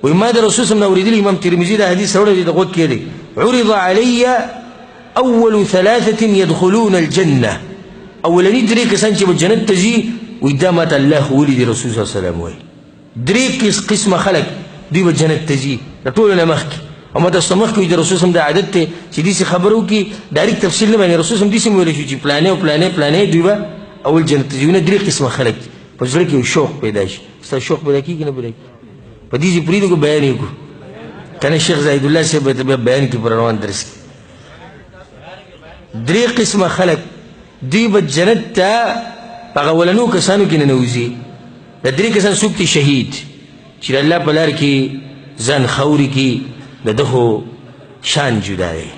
وما ده رسول صلى الله عليه وسلم الإمام الترمذي ده حديث سورة تقول كده عرض علي أول 3 يدخلون الجنة أولاني دري كسان چې بالجنة تجي وقدامات الله ولد رسول صلى الله عليه وسلم وي دري قسم خلق دوی بالجنة تجي ټول نه مخکې او ما تاسو مخکې د رسول صلی الله علیه وسلم د عادت ته چې دې خبرو کې ډایرکټ تفصیل نه باندې رسول صلی الله علیه وسلم ویل شو چې پلانې او پلانې دوی به اول جنت ته ځي درې قسمه خلک په زړه کې شوق پیدا شي ستاسو شوق پیدا کیږي نه پیدا کیږي په دې چې پریدو کو بیان یې کو کنه شیخ زاید الله سے بیان کې پر روان درس درې قسمه خلک دوی به جنت ته هغه ولنو کسانو کې نه نوځي د درې کسان څوک دي شهید چې الله په لار کې ځان خوري کې دغه شان جدا دی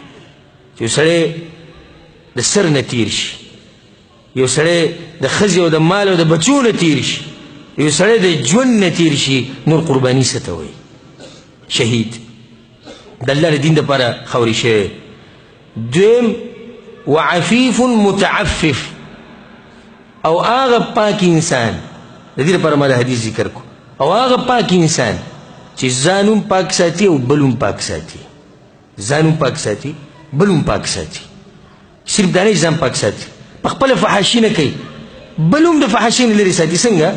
چې سړی د سر نه تیر شي یو سړی د ښځې او د مال او د بچو نه تیر شي یو سړی د ژوند نه تیر شي نور قرباني څه ته وایي شهید د الله د دین دپاره خوري شوی دویم وعفیف متعفف او هغه پاک انسان د دې لپاره ما د حدیث ذکر کو او هغه پاک انسان چې ځانوم پاک ساتي او بلوم پاک ساتي ځانوم پاک ساتي بلوم پاک ساتي صرف دا نه ځان پاک ساتي په خپله فحاشي نه کوي بلوم د فحاشي نه لرې ساتي څنګه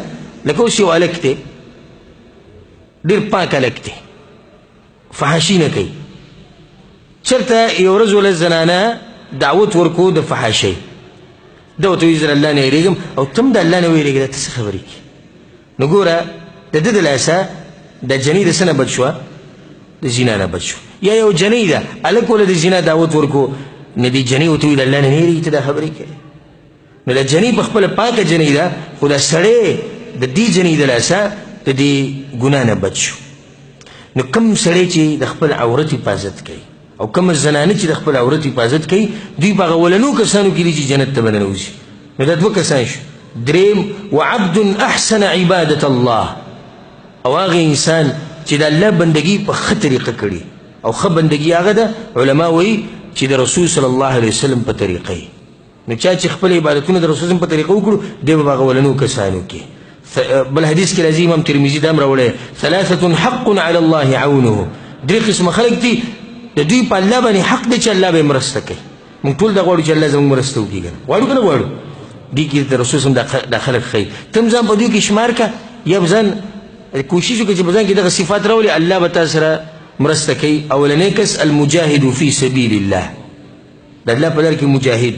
لکه اوس یو هلک دی ډېر پاک هلک دی فحاشي نه کوي چېرته یو ورځ ولې زنانه دعوت ورکو د فحاشۍ ده ورته وایي زه د الله نه ویرېږم او ته هم د الله نه ویرېږې دا ته څه خبرې کوي نو ګوره د ده د لاسه دا جنۍ د څه نه بچ شوه د زنا نه بچ شو یا یو جنۍ ده هلک ولې د زنا دعوت ورکو نو دې جنۍ ورته وایي د الله نه نه ویرېږي ته دا خبرې کوې نو دا جنۍ په خپله پاکه جنۍ ده خو دا سړی د دې جنۍ د لاسه د دې ګناه نه بچ شو نو کوم سړی چې د خپل عورت حفاظت کوي او کوم زنانه چې د خپل عورت حفاظت کوي دوی په هغه اولنو کسانو کې دي چې جنت ته به ننوځي نو دا 2 کسان شو دریم وعبد احسن عبادة الله او هغه انسان چې د الله بندگی په ښه طریقه کړي او ښه بندگی هغه ده علما وایي چې د رسول صلی الله علیه وسلم په طریقه نو چا چې خپل عبادتونه د رسول په طریقه وکړو دی به هغه اولنو کسانو کې بل حدیث کې راځي امام ترمذي دا هم راوړی 3 حق علی الله عونه 3 قسمه خلک دي د دوی په الله باندې حق دی چې الله به مرسته کوي موږ ټول دا غواړو چې الله زموږ مرسته وکړي که نه غواړو که نه غواړو دې کې د رسول صلی دا خلک ښایي ته هم ځان په دوی کې شمار که یا به ځان کوشش وکړه چې په ځان کې دغه صفات راولي الله به تا سره مرسته کوي اولنی کس المجاهد فی سبیل الله د الله په لار کې مجاهد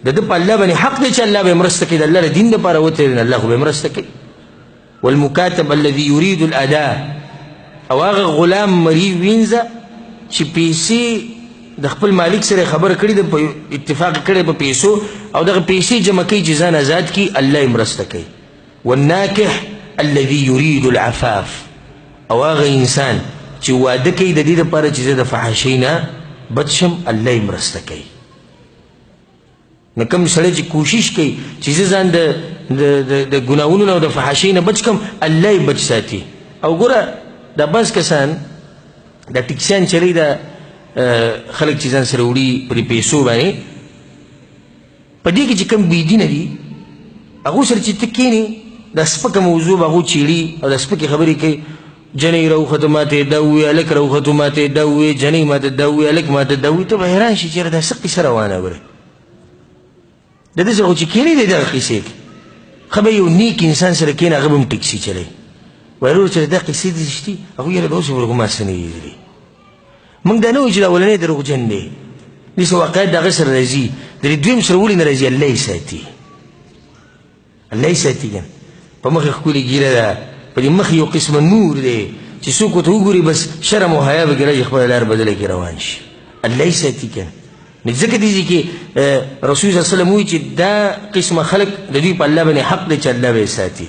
د ده په الله باندې حق دی چې الله به مرسته کوي د الله د دین دپاره وتړي نو الله خو به مرسته کوي والمکاتب الذي يريد الاداء او هغه غلام مریض وینځه چې پیسې د خپل مالک سره خبره کړې ده په اتفاق کړی په پیسو او دغه پیسې جمع کوي چې ځان آزاد کړي الله یې مرسته کوي والناکح الذي يريد العفاف او هغه انسان چې واده کوي د دې دپاره چې زه د فحاشۍ نه بچ شم الله یې مرسته کوي نو کوم سړی چې کوشش کوي چې زه ځان د ګناهونو نه او د فحاشۍ نه بچ کړم الله یې بچ ساتي او ګوره دا بعض کسان دا ټیکسیان چلی دا خلک چې ځان سره وړي په دې پیسو باندې په دې کې چې کوم بېدینه دي هغو سره چې ته کښېنې دا سپکه موضوع به هغو چیړي او دا سپکې خبرې کوي جنۍ راوخته ماته دا ووایي هلک راوختو ماته دا ووایي جنۍ ماته دا ووایي هلک ماته دا ووایي ته به حیران شي چېرې دا څه قصه روانه وره د دې سره خو چې کښېنې دی دغه قصې کې ښه به یو نیک انسان سره کښېنه هغه به هم ټیکسي چلی وایي ورور چې دا قصې دي رښتي هغوی یاره به اوس ورغو ما څه نه لیدلي موږ دا نه وایو چې دا اولنی دروغجن دی داسې واقعیت د هغه سره راځي د دې دویم سره ولې نه راځي الله یې ساتي الله یې ساتي که په مخ یې ښکلې ږیره ده په دې مخ یو قسمه نور دی چې څوک ورته وګوري بس شرم او حیا به کې راشي خپله لار بدله کې روان شي الله یې ساتي که نو ځکه دې کې رسول صلی الله علیه وسلم وایي چې دا قسمه خلک د دوی په الله باندې حق دی چې الله به یې ساتي